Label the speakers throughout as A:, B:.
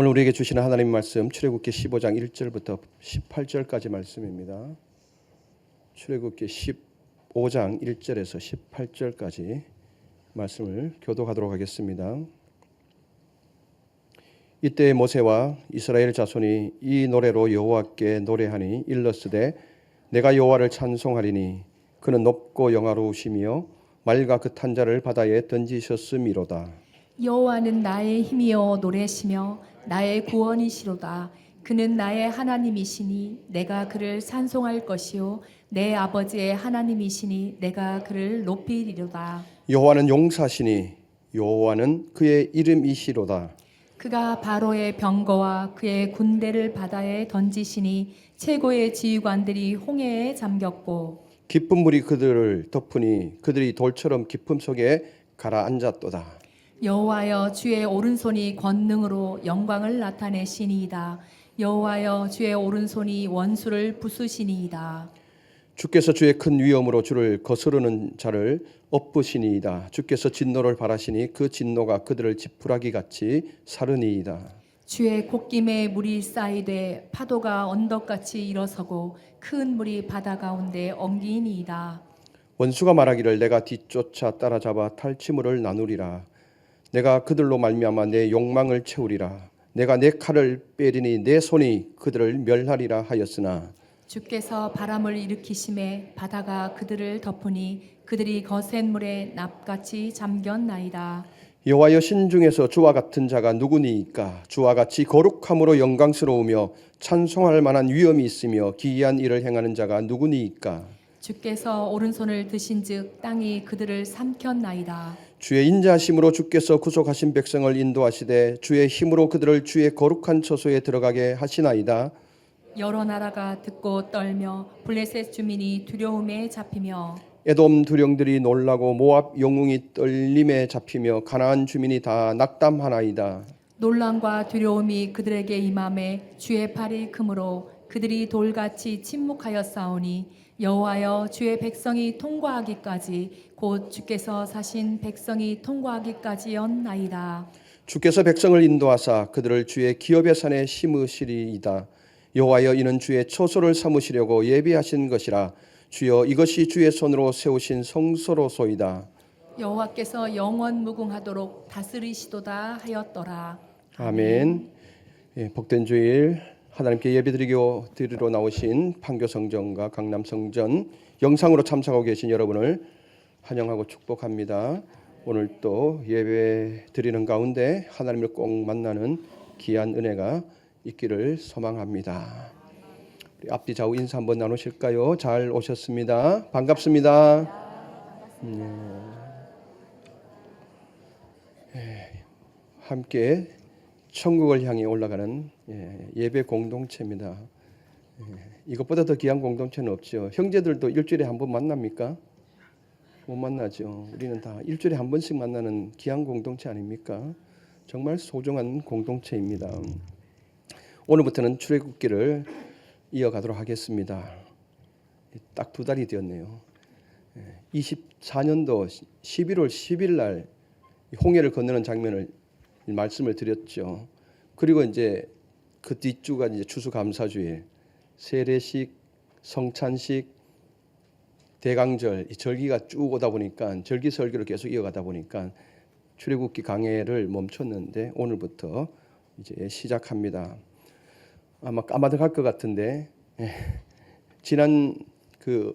A: 오늘 우리에게 주시는 하나님의 말씀 출애굽기 15장 1절부터 18절까지 말씀입니다. 출애굽기 15장 1절에서 18절까지 말씀을 교독하도록 하겠습니다. 이때 모세와 이스라엘 자손이 이 노래로 여호와께 노래하니 일렀으되 내가 여호와를 찬송하리니 그는 높고 영화로우시며 말과 그 탄자를 바다에 던지셨음이로다.
B: 여호와는 나의 힘이여 노래시며 나의 구원이시로다. 그는 나의 하나님이시니 내가 그를 찬송할 것이요 내 아버지의 하나님이시니 내가 그를 높이리로다.
A: 여호와는 용사시니 여호와는 그의 이름이시로다.
B: 그가 바로의 병거와 그의 군대를 바다에 던지시니 최고의 지휘관들이 홍해에 잠겼고
A: 깊은 물이 그들을 덮으니 그들이 돌처럼 깊음 속에 가라앉았도다.
B: 여호와여 주의 오른손이 권능으로 영광을 나타내시니이다. 여호와여 주의 오른손이 원수를 부수시니이다.
A: 주께서 주의 큰 위엄으로 주를 거스르는 자를 엎으시니이다. 주께서 진노를 발하시니 그 진노가 그들을 지푸라기 같이 사르니이다.
B: 주의 콧김에 물이 쌓이되 파도가 언덕같이 일어서고 큰 물이 바다 가운데 엉기니이다.
A: 원수가 말하기를 내가 뒤쫓아 따라잡아 탈취물을 나누리라. 내가 그들로 말미암아 내 욕망을 채우리라. 내가 내 칼을 빼리니 내 손이 그들을 멸하리라 하였으나
B: 주께서 바람을 일으키심에 바다가 그들을 덮으니 그들이 거센 물에 납같이 잠겼나이다.
A: 여호와여 신중에서 주와 같은 자가 누구니이까? 주와 같이 거룩함으로 영광스러우며 찬송할 만한 위엄이 있으며 기이한 일을 행하는 자가 누구니이까?
B: 주께서 오른손을 드신즉 땅이 그들을 삼켰나이다.
A: 주의 인자하심으로 주께서 구속하신 백성을 인도하시되 주의 힘으로 그들을 주의 거룩한 처소에 들어가게 하시나이다.
B: 여러 나라가 듣고 떨며 블레셋 주민이 두려움에 잡히며
A: 에돔 두령들이 놀라고 모압 영웅이 떨림에 잡히며 가나안 주민이 다 낙담하나이다.
B: 놀람과 두려움이 그들에게 임함에 주의 팔이 크므로 그들이 돌같이 침묵하여 싸우니 여호와여 주의 백성이 통과하기까지 곧 주께서 사신 백성이 통과하기까지였나이다.
A: 주께서 백성을 인도하사 그들을 주의 기업의 산에 심으시리이다. 여호와여 이는 주의 처소를 삼으시려고 예비하신 것이라. 주여 이것이 주의 손으로 세우신 성소로소이다.
B: 여호와께서 영원 무궁하도록 다스리시도다 하였더라.
A: 아멘. 복된 주일 하나님께 예배드리러 나오신 판교성전과 강남성전 영상으로 참석하고 계신 여러분을 환영하고 축복합니다. 오늘 또 예배 드리는 가운데 하나님을 꼭 만나는 귀한 은혜가 있기를 소망합니다. 우리 앞뒤 좌우 인사 한번 나누실까요? 잘 오셨습니다. 반갑습니다. 함께 천국을 향해 올라가는 예배 공동체입니다. 이것보다 더 귀한 공동체는 없죠. 형제들도 일주일에 한 번 만납니까? 못 만나죠. 우리는 다 일주일에 한 번씩 만나는 귀한 공동체 아닙니까? 정말 소중한 공동체입니다. 오늘부터는 출애굽기를 이어가도록 하겠습니다. 딱 2달이 되었네요. 24년도 11월 10일 날 홍해를 건너는 장면을 말씀을 드렸죠. 그리고 이제 그 뒷주가 이제 추수감사주일, 세례식, 성찬식, 대강절, 이 절기가 쭉 오다 보니까 절기 설교를 계속 이어가다 보니까 출애굽기 강해를 멈췄는데 오늘부터 이제 시작합니다. 아마 까마득할 것 같은데 지난 그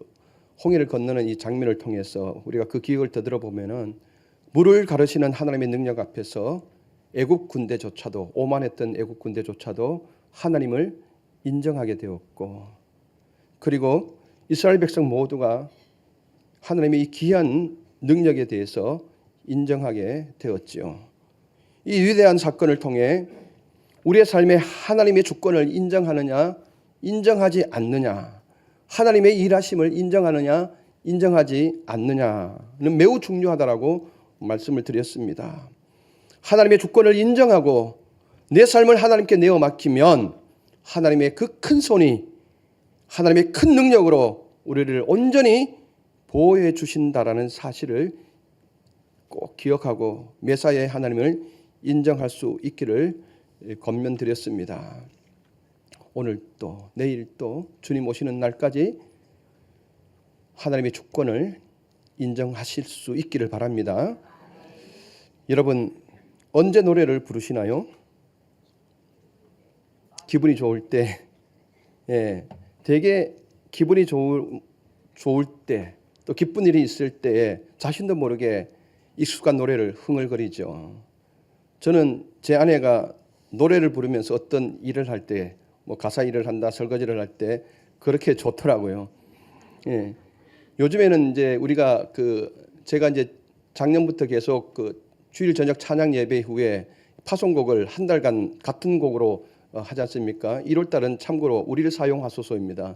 A: 홍해를 건너는 이 장면을 통해서 우리가 그 기억을 되돌아 보면은 물을 가르시는 하나님의 능력 앞에서 애국 군대조차도 오만했던 애국 군대조차도 하나님을 인정하게 되었고, 그리고 이스라엘 백성 모두가 하나님의 이 귀한 능력에 대해서 인정하게 되었지요. 이 위대한 사건을 통해 우리의 삶에 하나님의 주권을 인정하느냐, 인정하지 않느냐, 하나님의 일하심을 인정하느냐, 인정하지 않느냐는 매우 중요하다라고 말씀을 드렸습니다. 하나님의 주권을 인정하고 내 삶을 하나님께 내어 맡기면 하나님의 그 큰 손이 하나님의 큰 능력으로 우리를 온전히 보호해 주신다라는 사실을 꼭 기억하고 메사야의 하나님을 인정할 수 있기를 권면드렸습니다. 오늘 또 내일 또 주님 오시는 날까지 하나님의 주권을 인정하실 수 있기를 바랍니다. 여러분 언제 노래를 부르시나요? 기분이 좋을 때, 되게 기분이 좋을 때, 또 기쁜 일이 있을 때에 자신도 모르게 익숙한 노래를 흥얼거리죠. 저는 제 아내가 노래를 부르면서 어떤 일을 할 때, 뭐 가사 일을 한다, 설거지를 할 때 그렇게 좋더라고요. 요즘에는 이제 우리가 제가 이제 작년부터 계속 주일 저녁 찬양 예배 후에 파송곡을 한 달간 같은 곡으로 하지 않습니까? 1월 달은 참고로 우리를 사용하소서입니다.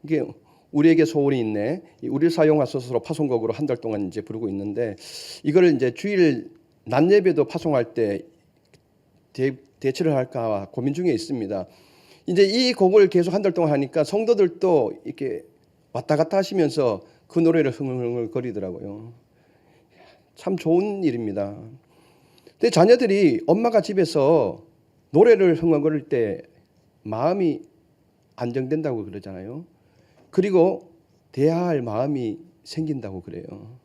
A: 이게 우리에게 소원이 있네. 우리를 사용하소서로 파송곡으로 한 달 동안 이제 부르고 있는데 이거를 이제 주일 낮 예배도 파송할 때 대체를 할까 고민 중에 있습니다. 이제 이 곡을 계속 한 달 동안 하니까 성도들도 이렇게 왔다 갔다 하시면서 그 노래를 흥얼흥얼 거리더라고요. 참 좋은 일입니다. 근데 자녀들이 엄마가 집에서 노래를 흥얼거릴 때 마음이 안정된다고 그러잖아요. 그리고 대화할 마음이 생긴다고 그래요.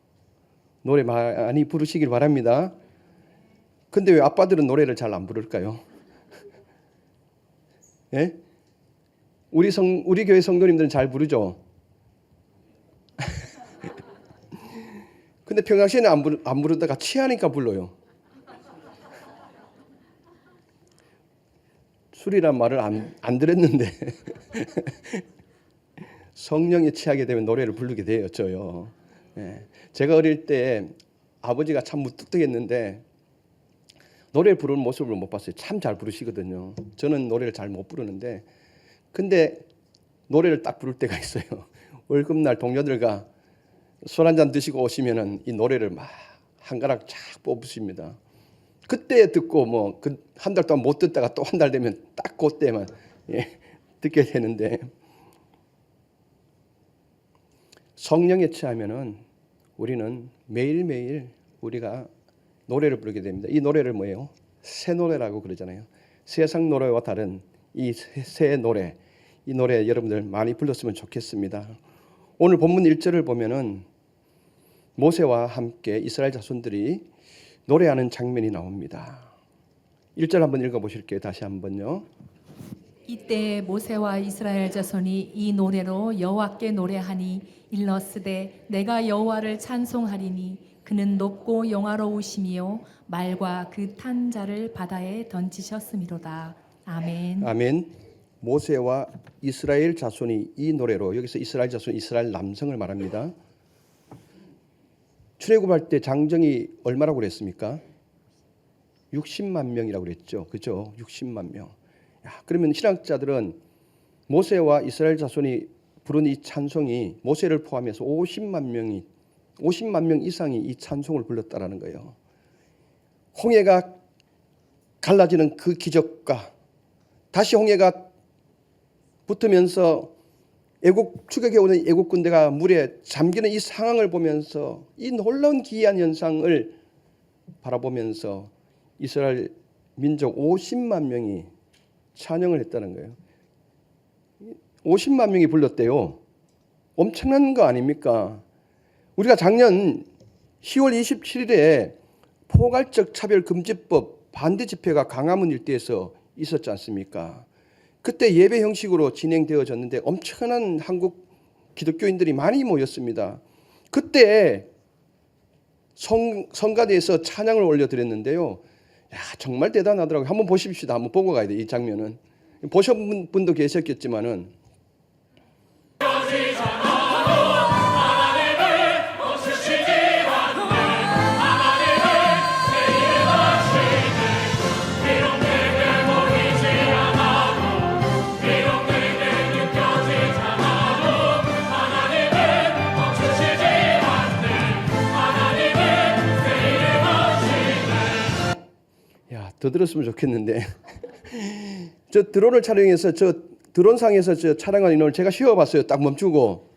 A: 노래 많이 부르시길 바랍니다. 근데 왜 아빠들은 노래를 잘 안 부를까요? 예? 우리 교회 성도님들은 잘 부르죠? 근데 평상시에는 안 부르다가 취하니까 불러요. 술이란 말을 안 들었는데 성령에 취하게 되면 노래를 부르게 되었죠. 제가 어릴 때 아버지가 참 무뚝뚝했는데 노래 부르는 모습을 못 봤어요. 참 잘 부르시거든요. 저는 노래를 잘 못 부르는데 근데 노래를 딱 부를 때가 있어요. 월급날 동료들과 술 한잔 드시고 오시면은 이 노래를 막 한 가락 쫙 뽑으십니다. 그때 듣고 뭐 한 달 동안 못 듣다가 또 한 달 되면 딱 그때만 듣게 되는데 성령에 취하면은 우리는 매일매일 우리가 노래를 부르게 됩니다. 이 노래를 뭐예요? 새 노래라고 그러잖아요. 세상 노래와 다른 이 새 노래, 이 노래 여러분들 많이 불렀으면 좋겠습니다. 오늘 본문 1절을 보면은 모세와 함께 이스라엘 자손들이 노래하는 장면이 나옵니다. 1절 한번 읽어보실게요. 다시 한번요.
B: 이때 모세와 이스라엘 자손이 이 노래로 여호와께 노래하니 일러스되 내가 여호와를 찬송하리니 그는 높고 영화로우시며 말과 그 탄 자를 바다에 던지셨음이로다. 아멘.
A: 아멘. 모세와 이스라엘 자손이 이 노래로, 여기서 이스라엘 자손, 이스라엘 남성을 말합니다. 출애굽할 때 장정이 얼마라고 그랬습니까? 60만 명이라고 그랬죠. 그죠? 60만 명. 그러면 신학자들은 모세와 이스라엘 자손이 부른 이 찬송이 모세를 포함해서 50만 명 이상이 이 찬송을 불렀다라는 거예요. 홍해가 갈라지는 그 기적과 다시 홍해가 붙으면서 추격해 오는 애국 군대가 물에 잠기는 이 상황을 보면서 이 놀라운 기이한 현상을 바라보면서 이스라엘 민족 50만 명이 찬양을 했다는 거예요. 50만 명이 불렀대요. 엄청난 거 아닙니까? 우리가 작년 10월 27일에 포괄적 차별금지법 반대 집회가 광화문 일대에서 있었지 않습니까? 그때 예배 형식으로 진행되어졌는데 엄청난 한국 기독교인들이 많이 모였습니다. 그때 성가대에서 찬양을 올려드렸는데요. 정말 대단하더라고요. 한번 보십시다. 한번 보고 가야 돼요. 이 장면은. 보신 분도 계셨겠지만은 더 들었으면 좋겠는데 저 드론을 촬영해서 저 드론상에서 저 촬영한 인원을 제가 쉬어봤어요. 딱 멈추고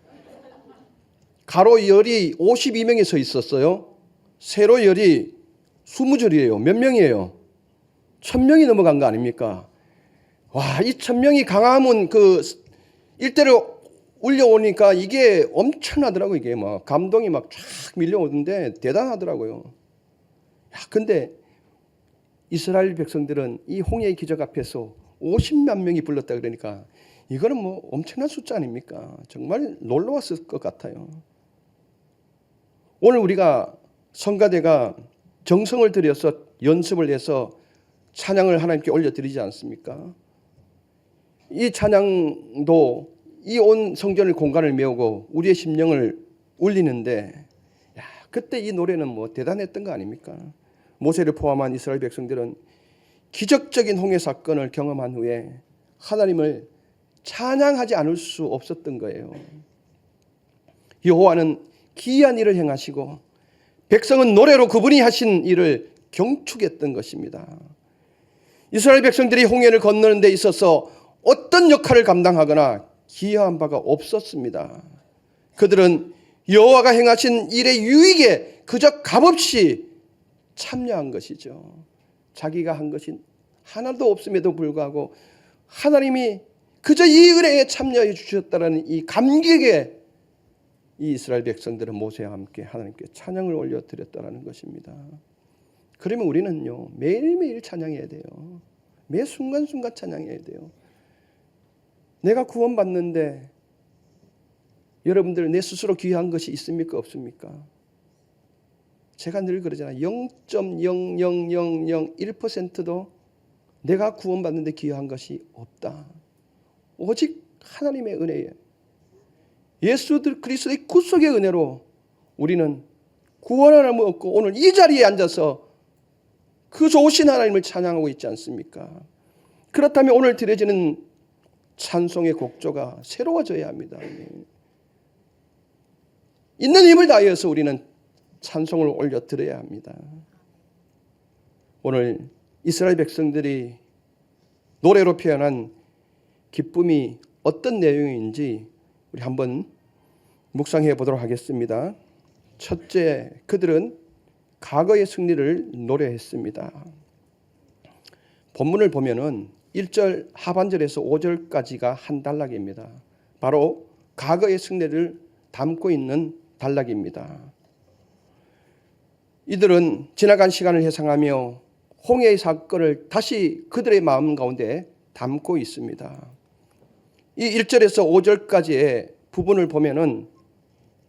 A: 가로 열이 52명이 서 있었어요. 세로 열이 20줄이에요. 몇 명이에요? 1000명이 넘어간 거 아닙니까? 와, 이 1000명이 강화문 그 일대로 울려오니까 이게 엄청나더라고요. 이게 막 감동이 막 쫙 밀려오는데 대단하더라고요. 야, 근데 이스라엘 백성들은 이 홍해의 기적 앞에서 50만 명이 불렀다 그러니까 이거는 뭐 엄청난 숫자 아닙니까? 정말 놀라웠을 것 같아요. 오늘 우리가 성가대가 정성을 들여서 연습을 해서 찬양을 하나님께 올려드리지 않습니까? 이 찬양도 이 온 성전을 공간을 메우고 우리의 심령을 울리는데, 야, 그때 이 노래는 뭐 대단했던 거 아닙니까? 모세를 포함한 이스라엘 백성들은 기적적인 홍해 사건을 경험한 후에 하나님을 찬양하지 않을 수 없었던 거예요. 여호와는 기이한 일을 행하시고 백성은 노래로 그분이 하신 일을 경축했던 것입니다. 이스라엘 백성들이 홍해를 건너는 데 있어서 어떤 역할을 감당하거나 기여한 바가 없었습니다. 그들은 여호와가 행하신 일의 유익에 그저 값없이 참여한 것이죠. 자기가 한 것이 하나도 없음에도 불구하고 하나님이 그저 이 은혜에 참여해 주셨다는 이 감격에 이 이스라엘 백성들은 모세와 함께 하나님께 찬양을 올려드렸다는 것입니다. 그러면 우리는요, 매일매일 찬양해야 돼요. 매 순간순간 찬양해야 돼요. 내가 구원받는데 여러분들 내 스스로 귀한 것이 있습니까? 없습니까? 제가 늘 그러잖아요. 0.00001%도 내가 구원받는데 귀한 것이 없다. 오직 하나님의 은혜에 예수 그리스도의 구속의 은혜로 우리는 구원을 얻고 오늘 이 자리에 앉아서 그 좋으신 하나님을 찬양하고 있지 않습니까? 그렇다면 오늘 드려지는 찬송의 곡조가 새로워져야 합니다. 있는 힘을 다하여서 우리는 찬송을 올려드려야 합니다. 오늘 이스라엘 백성들이 노래로 표현한 기쁨이 어떤 내용인지 우리 한번 묵상해 보도록 하겠습니다. 첫째, 그들은 과거의 승리를 노래했습니다. 본문을 보면은 1절 하반절에서 5절까지가 한 단락입니다. 바로 과거의 승리를 담고 있는 단락입니다. 이들은 지나간 시간을 회상하며 홍해의 사건을 다시 그들의 마음 가운데 담고 있습니다. 이 1절에서 5절까지의 부분을 보면은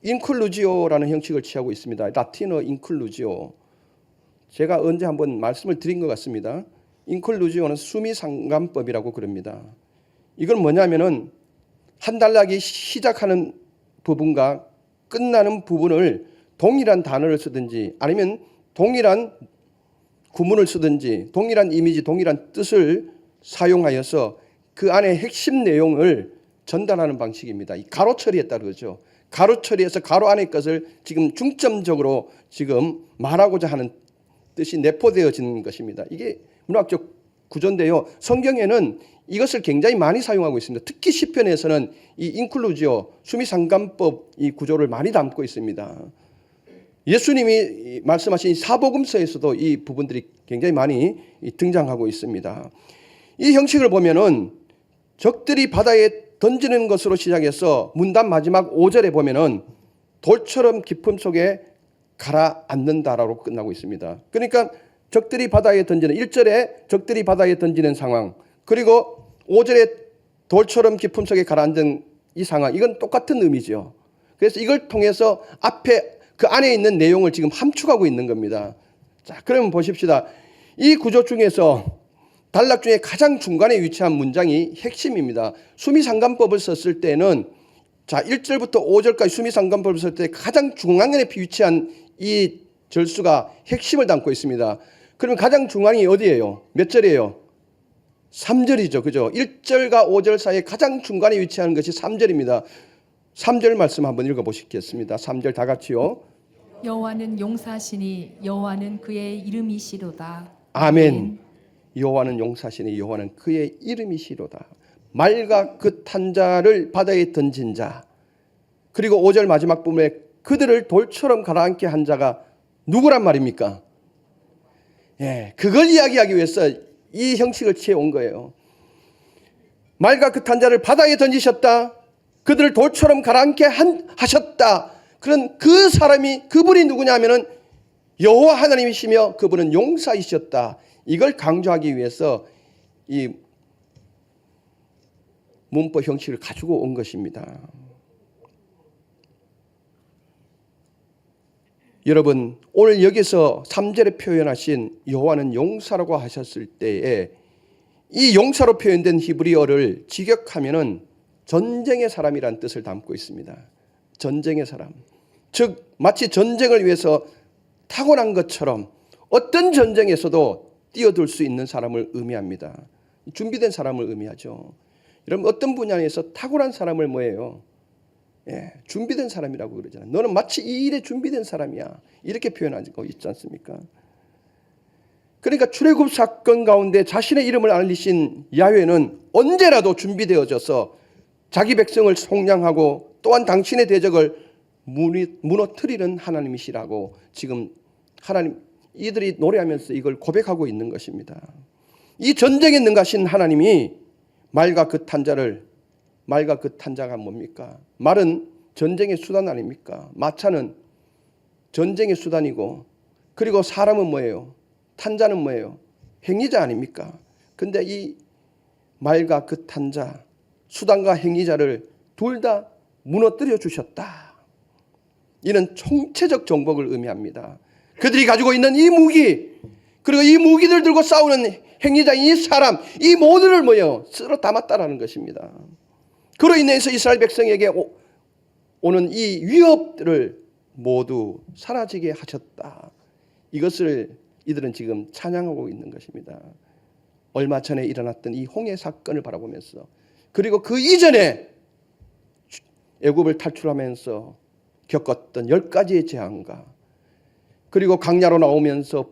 A: 인클루지오라는 형식을 취하고 있습니다. 라틴어 인클루지오. 제가 언제 한번 말씀을 드린 것 같습니다. 인클루지오는 수미상관법이라고 그럽니다. 이건 뭐냐면은 한 단락이 시작하는 부분과 끝나는 부분을 동일한 단어를 쓰든지 아니면 동일한 구문을 쓰든지 동일한 이미지, 동일한 뜻을 사용하여서 그 안에 핵심 내용을 전달하는 방식입니다. 이 가로 처리했다 그러죠. 가로 처리해서 가로 안의 것을 지금 중점적으로 지금 말하고자 하는 뜻이 내포되어지는 것입니다. 이게 문학적 구조인데요. 성경에는 이것을 굉장히 많이 사용하고 있습니다. 특히 시편에서는 이 인클루지오, 수미상관법 이 구조를 많이 담고 있습니다. 예수님이 말씀하신 사복음서에서도 이 부분들이 굉장히 많이 등장하고 있습니다. 이 형식을 보면은 적들이 바다에 던지는 것으로 시작해서 문단 마지막 5절에 보면은 돌처럼 깊음 속에 가라앉는다라고 끝나고 있습니다. 그러니까 적들이 바다에 던지는 1절에 적들이 바다에 던지는 상황, 그리고 5절에 돌처럼 깊음 속에 가라앉은 이 상황, 이건 똑같은 의미죠. 그래서 이걸 통해서 앞에 그 안에 있는 내용을 지금 함축하고 있는 겁니다. 자, 그러면 보십시다. 이 구조 중에서 단락 중에 가장 중간에 위치한 문장이 핵심입니다. 수미상관법을 썼을 때는 자 1절부터 5절까지 수미상관법을 썼을 때 가장 중앙에 위치한 이 절수가 핵심을 담고 있습니다. 그러면 가장 중앙이 어디예요? 몇 절이에요? 3절이죠. 그죠? 1절과 5절 사이에 가장 중간에 위치하는 것이 3절입니다. 3절 말씀 한번 읽어보시겠습니다. 3절 다 같이요.
B: 여호와는 용사시니 여호와는 그의 이름이시로다.
A: 아멘. 여호와는 용사시니 여호와는 그의 이름이시로다. 말과 긋한 자를 바다에 던진 자, 그리고 5절 마지막 부분에 그들을 돌처럼 가라앉게 한 자가 누구란 말입니까? 예, 그걸 이야기하기 위해서 이 형식을 취해온 거예요. 말과 그 탄자를 바다에 던지셨다. 그들을 돌처럼 가라앉게 하셨다. 그런 그 사람이, 그분이 누구냐 하면은 여호와 하나님이시며 그분은 용사이셨다. 이걸 강조하기 위해서 이 문법 형식을 가지고 온 것입니다. 여러분, 오늘 여기서 3절에 표현하신 여호와는 용사라고 하셨을 때에 이 용사로 표현된 히브리어를 직역하면은 전쟁의 사람이라는 뜻을 담고 있습니다. 전쟁의 사람. 즉 마치 전쟁을 위해서 타고난 것처럼 어떤 전쟁에서도 뛰어들 수 있는 사람을 의미합니다. 준비된 사람을 의미하죠. 여러분, 어떤 분야에서 탁월한 사람을 뭐예요? 준비된 사람이라고 그러잖아요. 너는 마치 이 일에 준비된 사람이야. 이렇게 표현하고 있지 않습니까? 그러니까 출애굽 사건 가운데 자신의 이름을 알리신 야훼는 언제라도 준비되어져서 자기 백성을 속량하고 또한 당신의 대적을 무너뜨리는 하나님이시라고 지금 하나님 이들이 노래하면서 이걸 고백하고 있는 것입니다. 이 전쟁에 능가하신 하나님이 말과 그 탄자가 뭡니까? 말은 전쟁의 수단 아닙니까? 마차는 전쟁의 수단이고, 그리고 사람은 뭐예요? 탄자는 뭐예요? 행위자 아닙니까? 근데 이 말과 그 탄자, 수단과 행위자를 둘 다 무너뜨려 주셨다. 이는 총체적 정복을 의미합니다. 그들이 가지고 있는 이 무기, 그리고 이 무기들 들고 싸우는 행위자인 이 사람, 이 모두를 뭐예요? 쓸어 담았다라는 것입니다. 그로 인해서 이스라엘 백성에게 오는 이 위협들을 모두 사라지게 하셨다. 이것을 이들은 지금 찬양하고 있는 것입니다. 얼마 전에 일어났던 이 홍해 사건을 바라보면서, 그리고 그 이전에 애굽을 탈출하면서 겪었던 10가지의 재앙과, 그리고 강야로 나오면서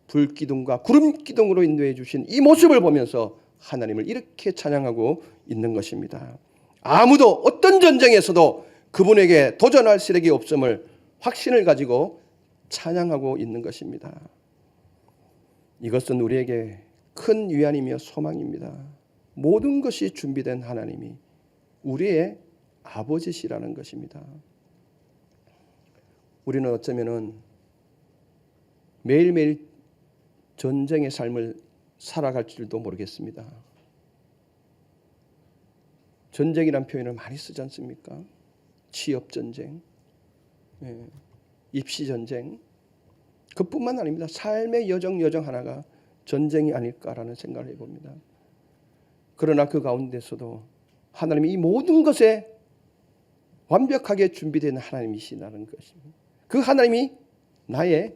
A: 불기둥과 구름기둥으로 인도해 주신 이 모습을 보면서 하나님을 이렇게 찬양하고 있는 것입니다. 아무도 어떤 전쟁에서도 그분에게 도전할 세력이 없음을 확신을 가지고 찬양하고 있는 것입니다. 이것은 우리에게 큰 위안이며 소망입니다. 모든 것이 준비된 하나님이 우리의 아버지시라는 것입니다. 우리는 어쩌면은 매일매일 전쟁의 삶을 살아갈 줄도 모르겠습니다. 전쟁이란 표현을 많이 쓰지 않습니까? 취업전쟁, 입시전쟁, 그뿐만 아닙니다. 삶의 여정 하나가 전쟁이 아닐까라는 생각을 해봅니다. 그러나 그 가운데서도 하나님이 이 모든 것에 완벽하게 준비된 하나님이시라는 것입니다. 그 하나님이 나의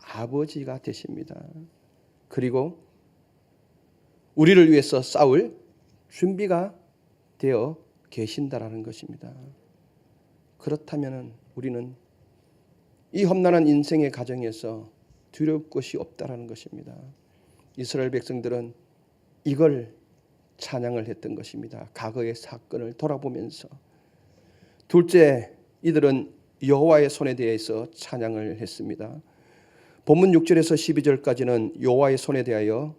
A: 아버지가 되십니다. 그리고 우리를 위해서 싸울 준비가 되어 계신다라는 것입니다. 그렇다면 우리는 이 험난한 인생의 가정에서 두려울 것이 없다라는 것입니다. 이스라엘 백성들은 이걸 찬양을 했던 것입니다. 과거의 사건을 돌아보면서. 둘째, 이들은 여호와의 손에 대해서 찬양을 했습니다. 본문 6절에서 12절까지는 여호와의 손에 대하여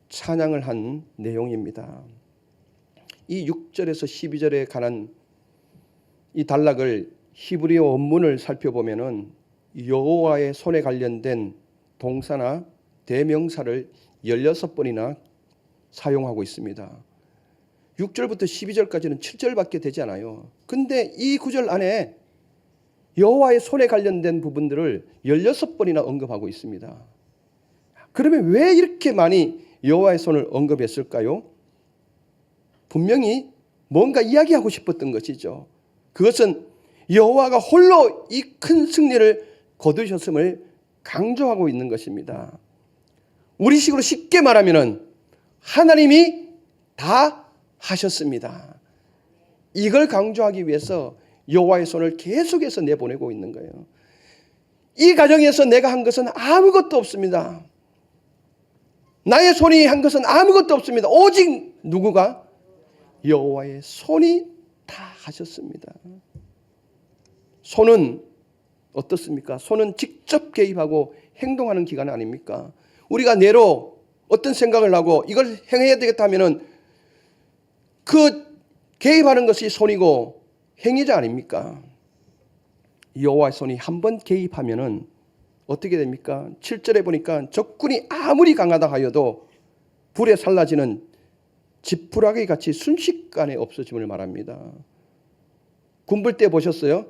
A: 찬양을 한 내용입니다. 이 6절에서 12절에 관한 이 단락을 히브리어 원문을 살펴보면은 여호와의 손에 관련된 동사나 대명사를 16번이나 사용하고 있습니다. 6절부터 12절까지는 7절밖에 되지 않아요. 근데 이 구절 안에 여호와의 손에 관련된 부분들을 16번이나 언급하고 있습니다. 그러면 왜 이렇게 많이 여호와의 손을 언급했을까요? 분명히 뭔가 이야기하고 싶었던 것이죠. 그것은 여호와가 홀로 이 큰 승리를 거두셨음을 강조하고 있는 것입니다. 우리식으로 쉽게 말하면 하나님이 다 하셨습니다. 이걸 강조하기 위해서 여호와의 손을 계속해서 내보내고 있는 거예요. 이 가정에서 내가 한 것은 아무것도 없습니다. 나의 손이 한 것은 아무것도 없습니다. 오직 누구가? 여호와의 손이 다 하셨습니다. 손은 어떻습니까? 손은 직접 개입하고 행동하는 기관 아닙니까? 우리가 뇌로 어떤 생각을 하고 이걸 행해야 되겠다 하면은 그 개입하는 것이 손이고 행위자 아닙니까? 여호와의 손이 한번 개입하면은 어떻게 됩니까? 7절에 보니까 적군이 아무리 강하다 하여도 불에 살라지는 지푸라기 같이 순식간에 없어짐을 말합니다. 군불 때 보셨어요?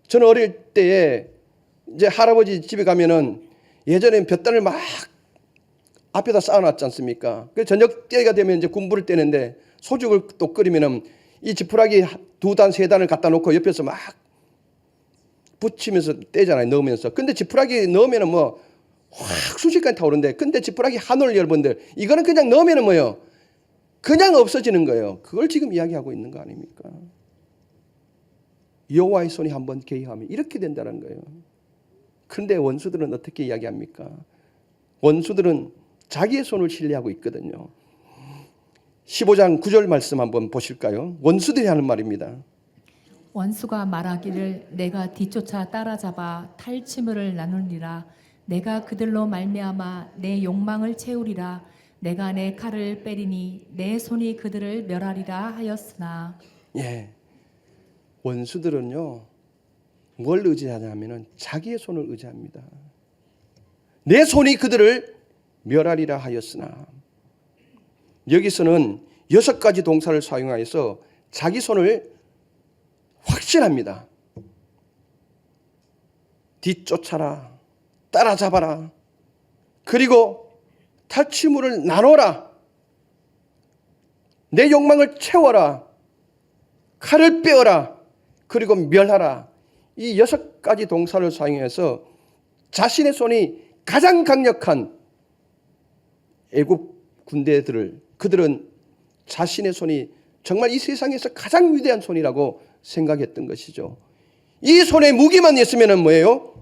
A: 저는 어릴 때에 이제 할아버지 집에 가면은 예전엔 볕단을 막 앞에다 쌓아놨지 않습니까? 그 저녁 때가 되면 이제 군불을 떼는데 소죽을 또 끓이면은 이 지푸라기 2단, 3단을 갖다 놓고 옆에서 막 붙이면서 떼잖아요. 넣으면서. 근데 지푸라기 넣으면은 뭐 확 순식간에 타오르는데, 근데 지푸라기 한올 여러분들, 이거는 그냥 넣으면은 뭐요? 그냥 없어지는 거예요. 그걸 지금 이야기하고 있는 거 아닙니까? 여호와의 손이 한번 개입하면 이렇게 된다는 거예요. 그런데 원수들은 어떻게 이야기합니까? 원수들은 자기의 손을 신뢰하고 있거든요. 15장 9절 말씀 한번 보실까요? 원수들이 하는 말입니다.
B: 원수가 말하기를 내가 뒤쫓아 따라잡아 탈취물을 나누리라. 내가 그들로 말미암아 내 욕망을 채우리라. 내가 내 칼을 빼리니 내 손이 그들을 멸하리라 하였으나.
A: 예, 원수들은요 뭘 의지하냐면은 자기의 손을 의지합니다. 내 손이 그들을 멸하리라 하였으나. 여기서는 6가지 동사를 사용하여서 자기 손을 확신합니다. 뒤쫓아라, 따라잡아라, 그리고 탈취물을 나눠라, 내 욕망을 채워라, 칼을 빼어라, 그리고 멸하라. 이 6가지 동사를 사용해서 자신의 손이 가장 강력한 애국 군대들을, 그들은 자신의 손이 정말 이 세상에서 가장 위대한 손이라고 생각했던 것이죠. 이 손에 무기만 있으면 뭐예요?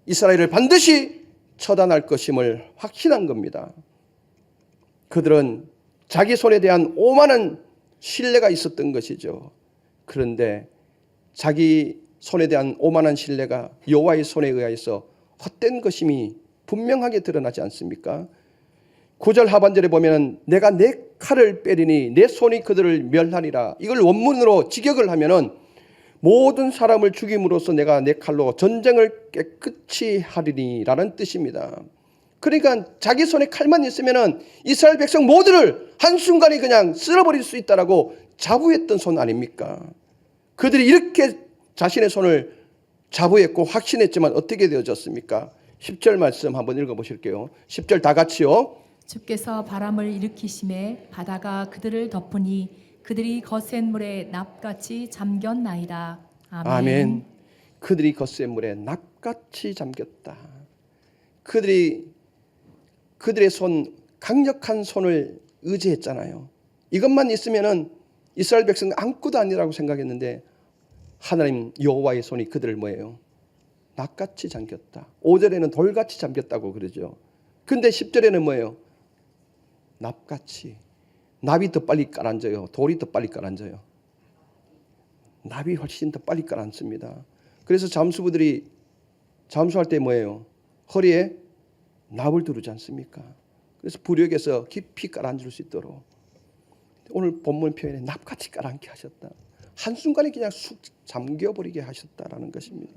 A: 이스라엘을 반드시 처단할 것임을 확신한 겁니다. 그들은 자기 손에 대한 오만한 신뢰가 있었던 것이죠. 그런데 자기 손에 대한 오만한 신뢰가 여호와의 손에 의하여서 헛된 것임이 분명하게 드러나지 않습니까? 9절 하반절에 보면 내가 내 칼을 빼리니 내 손이 그들을 멸하리라. 이걸 원문으로 직역을 하면은 모든 사람을 죽임으로써 내가 내 칼로 전쟁을 깨끗이 하리니 라는 뜻입니다. 그러니까 자기 손에 칼만 있으면은 이스라엘 백성 모두를 한순간에 그냥 쓸어버릴 수 있다라고 자부했던 손 아닙니까? 그들이 이렇게 자신의 손을 자부했고 확신했지만 어떻게 되어졌습니까? 10절 말씀 한번 읽어보실게요. 10절 다 같이요.
B: 주께서 바람을 일으키심에 바다가 그들을 덮으니 그들이 거센 물에 납같이 잠겼나이다. 아멘.
A: 아멘. 그들이 거센 물에 납같이 잠겼다. 그들의 손, 강력한 손을 의지했잖아요. 이것만 있으면은 이스라엘 백성 아무것도 아니라고 생각했는데 하나님 여호와의 손이 그들을 뭐예요? 납같이 잠겼다. 5절에는 돌같이 잠겼다고 그러죠. 근데 10절에는 뭐예요? 납같이. 납이 더 빨리 가라앉아요. 돌이 더 빨리 가라앉아요. 납이 훨씬 더 빨리 가라앉습니다. 그래서 잠수부들이 잠수할 때 뭐예요? 허리에 납을 두르지 않습니까? 그래서 부력에서 깊이 가라앉을 수 있도록 오늘 본문 표현에 납같이 가라앉게 하셨다. 한순간에 그냥 쑥 잠겨버리게 하셨다라는 것입니다.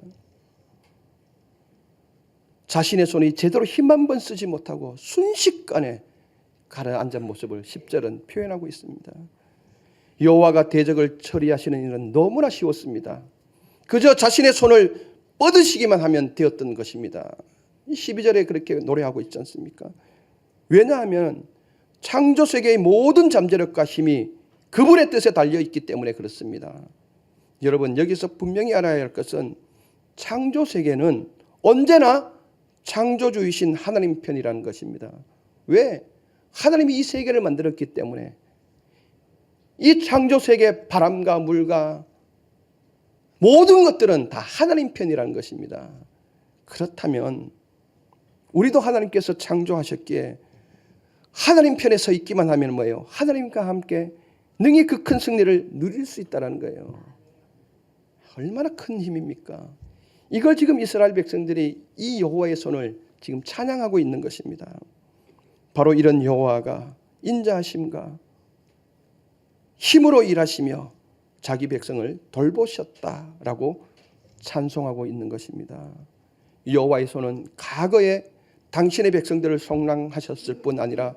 A: 자신의 손이 제대로 힘 한 번 쓰지 못하고 순식간에 가라앉은 모습을 10절은 표현하고 있습니다. 여호와가 대적을 처리하시는 일은 너무나 쉬웠습니다. 그저 자신의 손을 뻗으시기만 하면 되었던 것입니다. 12절에 그렇게 노래하고 있지 않습니까? 왜냐하면 창조 세계의 모든 잠재력과 힘이 그분의 뜻에 달려있기 때문에 그렇습니다. 여러분 여기서 분명히 알아야 할 것은 창조 세계는 언제나 창조주이신 하나님 편이라는 것입니다. 왜? 하나님이 이 세계를 만들었기 때문에 이 창조 세계 바람과 물과 모든 것들은 다 하나님 편이라는 것입니다. 그렇다면 우리도 하나님께서 창조하셨기에 하나님 편에 서 있기만 하면 뭐예요? 하나님과 함께 능히 그 큰 승리를 누릴 수 있다는 거예요. 얼마나 큰 힘입니까? 이걸 지금 이스라엘 백성들이 이 여호와의 손을 지금 찬양하고 있는 것입니다. 바로 이런 여호와가 인자하심과 힘으로 일하시며 자기 백성을 돌보셨다라고 찬송하고 있는 것입니다. 여호와의 손은 과거에 당신의 백성들을 속량하셨을 뿐 아니라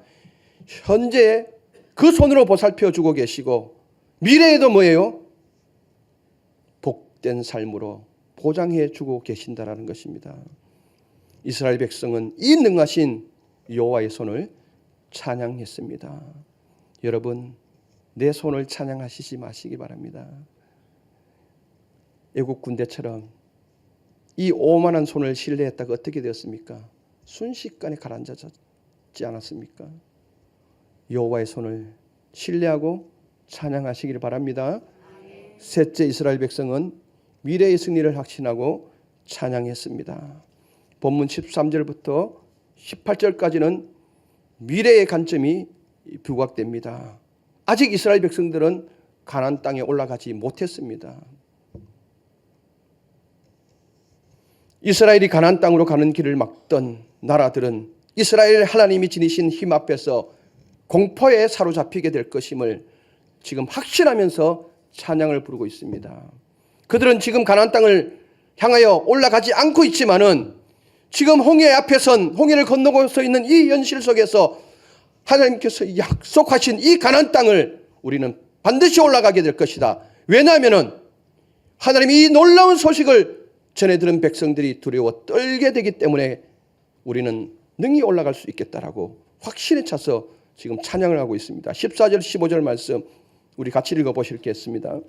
A: 현재 그 손으로 보살펴 주고 계시고 미래에도 뭐예요? 복된 삶으로 보장해 주고 계신다라는 것입니다. 이스라엘 백성은 이 능하신 여호와의 손을 찬양했습니다. 여러분, 내 손을 찬양하시지 마시기 바랍니다. 애국 군대처럼 이 오만한 손을 신뢰했다가 어떻게 되었습니까? 순식간에 가라앉았지 않았습니까? 여호와의 손을 신뢰하고 찬양하시길 바랍니다. 셋째, 이스라엘 백성은 미래의 승리를 확신하고 찬양했습니다. 본문 13절부터 18절까지는 미래의 관점이 부각됩니다. 아직 이스라엘 백성들은 가나안 땅에 올라가지 못했습니다. 이스라엘이 가나안 땅으로 가는 길을 막던 나라들은 이스라엘 하나님이 지니신 힘 앞에서 공포에 사로잡히게 될 것임을 지금 확신하면서 찬양을 부르고 있습니다. 그들은 지금 가나안 땅을 향하여 올라가지 않고 있지만은 지금 홍해 앞에 선 홍해를 건너고 서 있는 이 현실 속에서 하나님께서 약속하신 이 가나안 땅을 우리는 반드시 올라가게 될 것이다. 왜냐하면 하나님이 이 놀라운 소식을 전해 들은 백성들이 두려워 떨게 되기 때문에 우리는 능히 올라갈 수 있겠다라고 확신에 차서 지금 찬양을 하고 있습니다. 14절 15절 말씀 우리 같이 읽어보시겠습니다.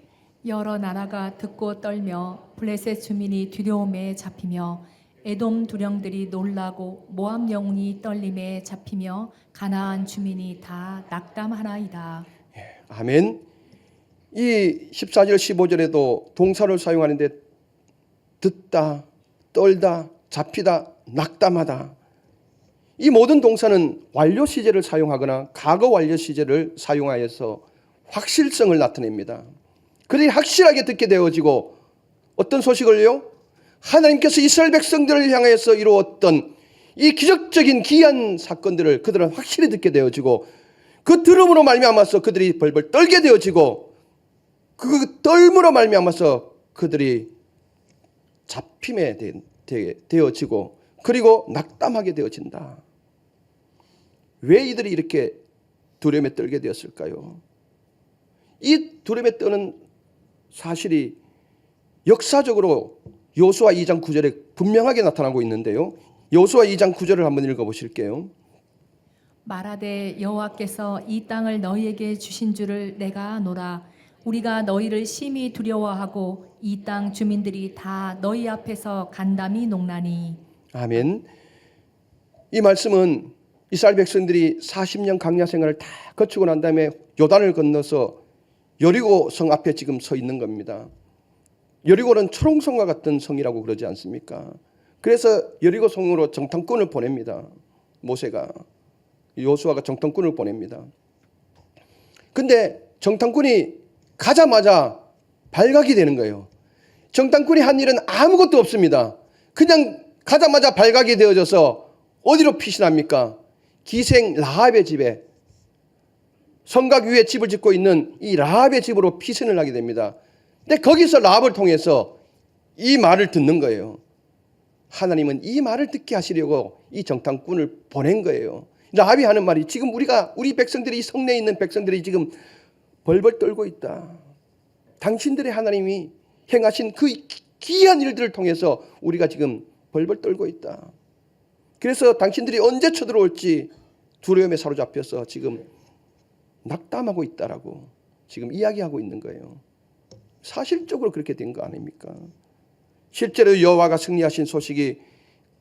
B: 여러 나라가 듣고 떨며 블레셋 주민이 두려움에 잡히며 에돔 두령들이 놀라고 모압 영웅이 떨림에 잡히며 가나안 주민이 다 낙담하나이다.
A: 아멘. 이 14절 15절에도 동사를 사용하는데 듣다, 떨다, 잡히다, 낙담하다. 이 모든 동사는 완료 시제를 사용하거나 과거 완료 시제를 사용하여서 확실성을 나타냅니다. 그들이 확실하게 듣게 되어지고 어떤 소식을요? 하나님께서 이스라엘 백성들을 향해서 이루었던 이 기적적인 기이한 사건들을 그들은 확실히 듣게 되어지고 그 들음으로 말미암아서 그들이 벌벌 떨게 되어지고 그 떨므로 말미암아서 그들이 잡힘에 되어지고 그리고 낙담하게 되어진다. 왜 이들이 이렇게 두려움에 떨게 되었을까요? 이 두려움에 떠는 사실이 역사적으로 여호수아 2장 9절에 분명하게 나타나고 있는데요. 여호수아 2장 9절을 한번 읽어보실게요.
B: 말하되 여호와께서 이 땅을 너희에게 주신 줄을 내가 아노라. 우리가 너희를 심히 두려워하고 이 땅 주민들이 다 너희 앞에서 간담이 농나니.
A: 아멘. 이 말씀은 이스라엘 백성들이 40년 광야 생활을 다 거치고 난 다음에 요단을 건너서 여리고 성 앞에 지금 서 있는 겁니다. 여리고는 초롱성과 같은 성이라고 그러지 않습니까? 그래서 여리고 성으로 정탐꾼을 보냅니다. 모세가 여호수아가 정탐꾼을 보냅니다. 근데 정탐꾼이 가자마자 발각이 되는 거예요. 정탐꾼이 한 일은 아무것도 없습니다. 그냥 가자마자 발각이 되어져서 어디로 피신합니까? 기생 라합의 집에, 성곽 위에 집을 짓고 있는 이 라합의 집으로 피신을 하게 됩니다. 근데 거기서 라합을 통해서 이 말을 듣는 거예요. 하나님은 이 말을 듣게 하시려고 이 정탐꾼을 보낸 거예요. 라합이 하는 말이 지금 우리 백성들이, 이 성내에 있는 백성들이 지금 벌벌 떨고 있다. 당신들의 하나님이 행하신 그 기이한 일들을 통해서 우리가 지금 벌벌 떨고 있다. 그래서 당신들이 언제 쳐들어올지 두려움에 사로잡혀서 지금 낙담하고 있다라고 지금 이야기하고 있는 거예요. 사실적으로 그렇게 된 거 아닙니까? 실제로 여호와가 승리하신 소식이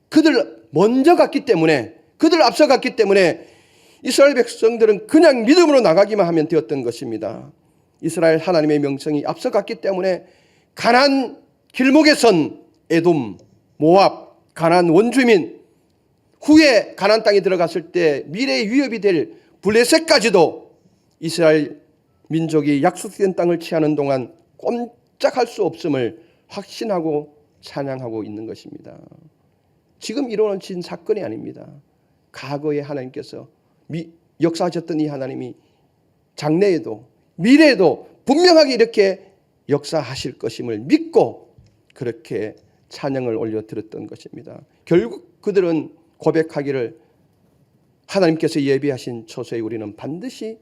A: 그들 먼저 갔기 때문에, 그들 앞서 갔기 때문에 이스라엘 백성들은 그냥 믿음으로 나가기만 하면 되었던 것입니다. 이스라엘 하나님의 명성이 앞서 갔기 때문에 가나안 길목에 선 에돔, 모압, 가나안 원주민, 후에 가나안 땅에 들어갔을 때 미래의 위협이 될 블레셋까지도 이스라엘 민족이 약속된 땅을 취하는 동안 꼼짝할 수 없음을 확신하고 찬양하고 있는 것입니다. 지금 이루어진 사건이 아닙니다. 과거에 하나님께서 역사하셨던 이 하나님이 장래에도 미래에도 분명하게 이렇게 역사하실 것임을 믿고 그렇게 찬양을 올려드렸던 것입니다. 결국 그들은 고백하기를 하나님께서 예비하신 초소에 우리는 반드시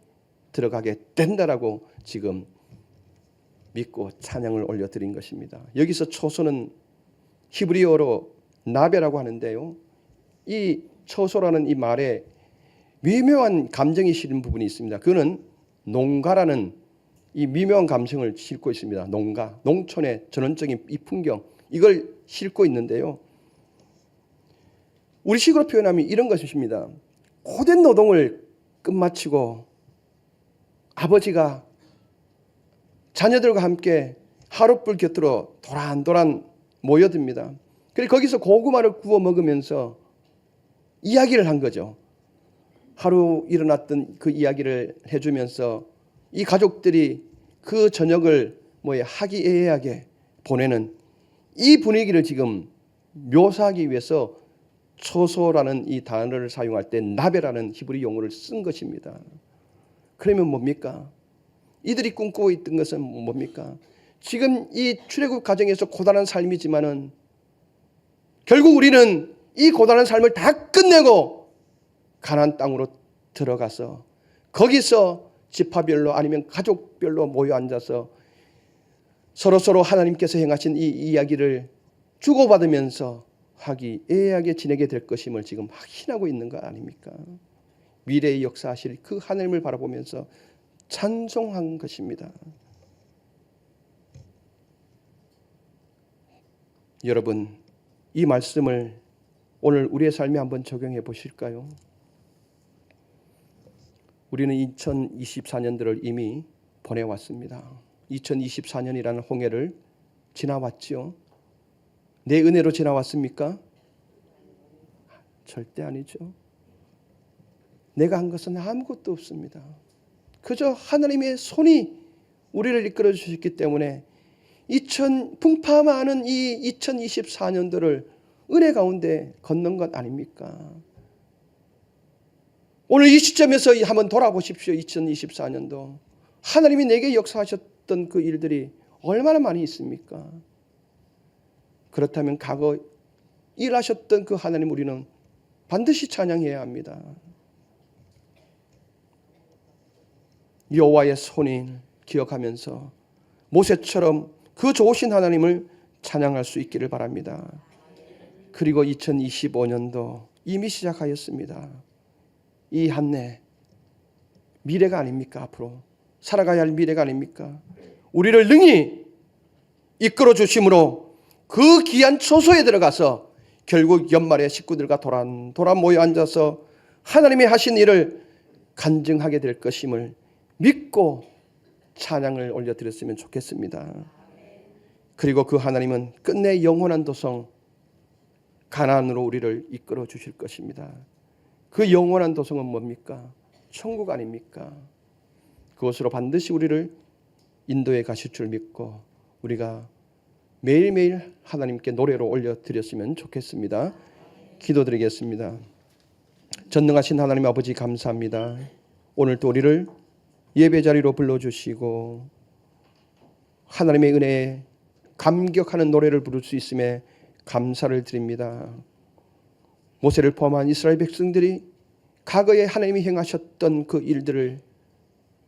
A: 들어가게 된다라고 지금 믿고 찬양을 올려드린 것입니다. 여기서 초소는 히브리어로 나베라고 하는데요. 이 초소라는 이 말에 미묘한 감정이 실린 부분이 있습니다. 그거는 농가라는 이 미묘한 감정을 싣고 있습니다. 농가, 농촌의 전원적인 이 풍경, 이걸 싣고 있는데요. 우리식으로 표현하면 이런 것입니다. 고된 노동을 끝마치고 아버지가 자녀들과 함께 하룻불 곁으로 도란도란 모여듭니다. 그리고 거기서 고구마를 구워 먹으면서 이야기를 한 거죠. 하루 일어났던 그 이야기를 해주면서 이 가족들이 그 저녁을 화기애애하게 보내는 이 분위기를 지금 묘사하기 위해서 초소라는 이 단어를 사용할 때 나베라는 히브리 용어를 쓴 것입니다. 그러면 뭡니까? 이들이 꿈꾸고 있던 것은 뭡니까? 지금 이 출애굽 과정에서 고단한 삶이지만은 결국 우리는 이 고단한 삶을 다 끝내고 가나안 땅으로 들어가서 거기서 지파별로 아니면 가족별로 모여 앉아서 서로 하나님께서 행하신 이 이야기를 주고받으면서 화기애애하게 지내게 될 것임을 지금 확신하고 있는 거 아닙니까? 미래의 역사하실 그 하나님을 바라보면서 찬송한 것입니다. 여러분, 이 말씀을 오늘 우리의 삶에 한번 적용해 보실까요? 우리는 2024년도를 이미 보내왔습니다. 2024년이라는 홍해를 지나왔죠. 내 은혜로 지나왔습니까? 절대 아니죠. 내가 한 것은 아무것도 없습니다. 그저 하나님의 손이 우리를 이끌어 주셨기 때문에 풍파많은 이 2024년도를 은혜 가운데 걷는 것 아닙니까? 오늘 이 시점에서 한번 돌아보십시오. 2024년도 하나님이 내게 역사하셨던 그 일들이 얼마나 많이 있습니까? 그렇다면 과거 일하셨던 그 하나님 우리는 반드시 찬양해야 합니다. 여호와의 손을 기억하면서 모세처럼 그 좋으신 하나님을 찬양할 수 있기를 바랍니다. 그리고 2025년도 이미 시작하였습니다. 이 한 해 미래가 아닙니까? 앞으로 살아가야 할 미래가 아닙니까? 우리를 능히 이끌어 주심으로 그 귀한 초소에 들어가서 결국 연말에 식구들과 도란도란 모여 앉아서 하나님이 하신 일을 간증하게 될 것임을 믿고 찬양을 올려드렸으면 좋겠습니다. 그리고 그 하나님은 끝내 영원한 도성 가나안으로 우리를 이끌어 주실 것입니다. 그 영원한 도성은 뭡니까? 천국 아닙니까? 그것으로 반드시 우리를 인도에 가실 줄 믿고 우리가 매일매일 하나님께 노래로 올려드렸으면 좋겠습니다. 기도드리겠습니다. 전능하신 하나님 아버지 감사합니다. 오늘 또 우리를 예배 자리로 불러주시고 하나님의 은혜에 감격하는 노래를 부를 수 있음에 감사를 드립니다. 모세를 포함한 이스라엘 백성들이 과거에 하나님이 행하셨던 그 일들을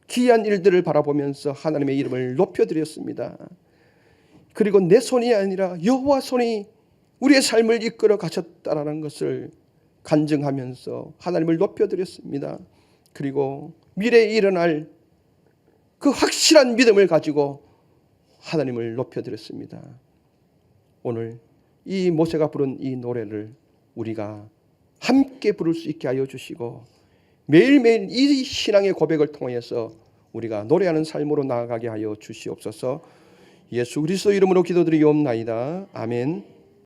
A: 귀한 일들을 바라보면서 하나님의 이름을 높여드렸습니다. 그리고 내 손이 아니라 여호와 손이 우리의 삶을 이끌어 가셨다라는 것을 간증하면서 하나님을 높여드렸습니다. 그리고 미래에 일어날 그 확실한 믿음을 가지고 하나님을 높여드렸습니다. 오늘 이 모세가 부른 이 노래를 우리가 함께 부를 수 있게 하여 주시고 매일매일 이 신앙의 고백을 통해서 우리가 노래하는 삶으로 나아가게 하여 주시옵소서. 예수 그리스도 이름으로 기도드리옵나이다. 아멘.